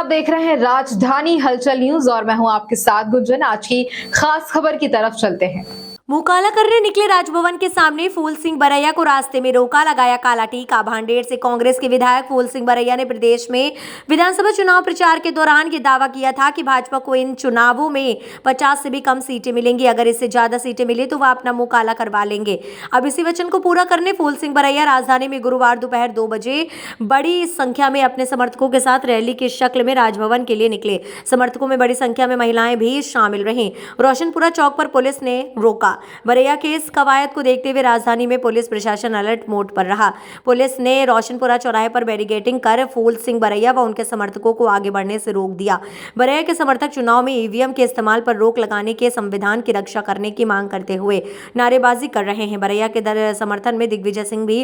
देख रहे हैं राजधानी हलचल न्यूज और मैं हूं आपके साथ गुंजन। आज की खास खबर की तरफ चलते हैं। मुंह काला करने निकले राजभवन के सामने फूल सिंह बरैया को रास्ते में रोका, लगाया काला टीका। भांडेर से कांग्रेस के विधायक फूल सिंह बरैया ने प्रदेश में विधानसभा चुनाव प्रचार के दौरान ये दावा किया था कि भाजपा को इन चुनावों में 50 से भी कम सीटें मिलेंगी। अगर इससे ज्यादा सीटें मिले तो वह अपना मुंह काला करवा लेंगे। अब इसी वचन को पूरा करने फूल सिंह बरैया राजधानी में गुरुवार दोपहर 2 बजे बड़ी संख्या में अपने समर्थकों के साथ रैली की शक्ल में राजभवन के लिए निकले। समर्थकों में बड़ी संख्या में महिलाएं भी शामिल रहीं। रोशनपुरा चौक पर पुलिस ने रोका। बरैया के इस कवायद को देखते हुए राजधानी में पुलिस प्रशासन अलर्ट मोड पर रहा। पुलिस ने रोशनपुरा चौराहे पर बैरिकेडिंग कर फूल सिंह बरैया व उनके समर्थकों को आगे बढ़ने से रोक दिया। बरैया के समर्थक चुनाव में ईवीएम के इस्तेमाल पर रोक लगाने के संविधान की रक्षा करने की मांग करते हुए नारेबाजी कर रहे हैं। बरैया के समर्थन में दिग्विजय सिंह भी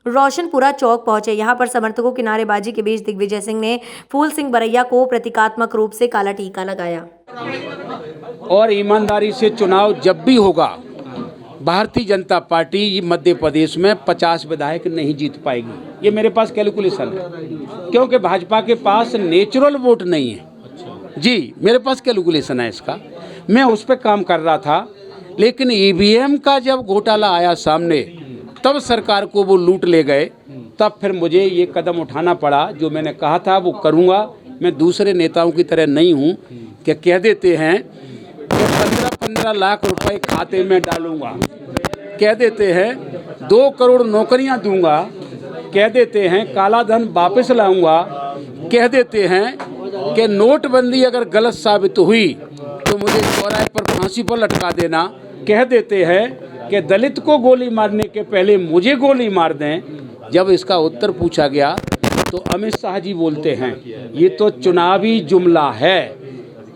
रोशनपुरा चौक पहुंचे। यहां पर समर्थकों की नारेबाजी के बीच दिग्विजय सिंह ने फूल सिंह बरैया को प्रतीकात्मक रूप से काला टीका लगाया। और ईमानदारी से चुनाव जब भी होगा, भारतीय जनता पार्टी मध्य प्रदेश में 50 विधायक नहीं जीत पाएगी। ये मेरे पास कैलकुलेशन है, क्योंकि भाजपा के पास नेचुरल वोट नहीं है। जी, मेरे पास कैलकुलेशन है इसका। मैं उस पर काम कर रहा था, लेकिन ईवीएम का जब घोटाला आया सामने, तब सरकार को वो लूट ले गए। तब फिर मुझे ये कदम उठाना पड़ा। जो मैंने कहा था वो करूँगा। मैं दूसरे नेताओं की तरह नहीं हूँ कि कह देते हैं कि 15-15 लाख रुपए खाते में डालूंगा, कह देते हैं 2 करोड़ नौकरियां दूंगा, कह देते हैं काला धन वापस लाऊंगा, कह देते हैं कि नोटबंदी अगर गलत साबित हुई तो मुझे चौराहे पर फांसी पर लटका देना, कह देते हैं कि दलित को गोली मारने के पहले मुझे गोली मार दें। जब इसका उत्तर पूछा गया तो अमित शाह जी बोलते हैं ये तो चुनावी जुमला है।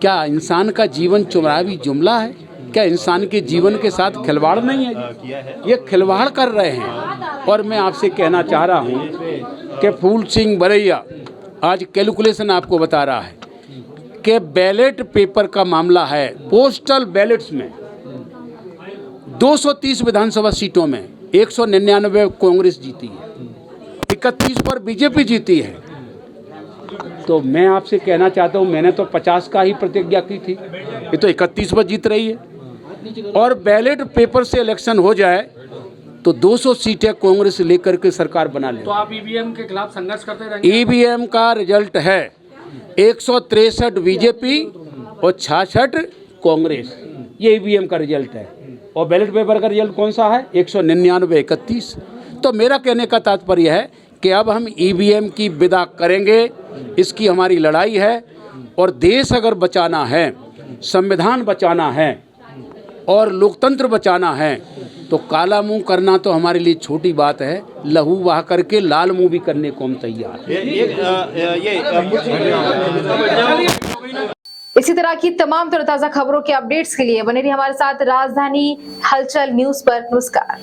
क्या इंसान का जीवन चुनावी जुमला है? क्या इंसान के जीवन के साथ खिलवाड़ नहीं है? ये खिलवाड़ कर रहे हैं। और मैं आपसे कहना चाह रहा हूँ कि फूल सिंह बरैया आज कैलकुलेशन आपको बता रहा है कि बैलेट पेपर का मामला है। पोस्टल बैलेट्स में 230 विधानसभा सीटों में 199 कांग्रेस जीती है, 31 पर बीजेपी जीती है। तो मैं आपसे कहना चाहता हूं, मैंने तो 50 का ही प्रतिज्ञा की थी, ये तो 31 पर जीत रही है। और बैलेट पेपर से इलेक्शन हो जाए तो 200 सीटें कांग्रेस लेकर के सरकार बना ले। तो आप ईवीएम के खिलाफ संघर्ष करते रहेंगे? ईवीएम का रिजल्ट है 163 बीजेपी और 66 कांग्रेस, ये ईवीएम का रिजल्ट है। और बैलेट पेपर का रिजल्ट कौन सा है? 199-31। तो मेरा कहने का तात्पर्य है कि अब हम ईवीएम की विदा करेंगे। इसकी हमारी लड़ाई है। और देश अगर बचाना है, संविधान बचाना है और लोकतंत्र बचाना है तो काला मुंह करना तो हमारे लिए छोटी बात है। लहू बहा करके लाल मुंह भी करने को हम तैयार हैं। इसी तरह की तमाम तरोताजा खबरों के अपडेट्स के लिए बने रहिए हमारे साथ राजधानी हलचल न्यूज पर। नमस्कार।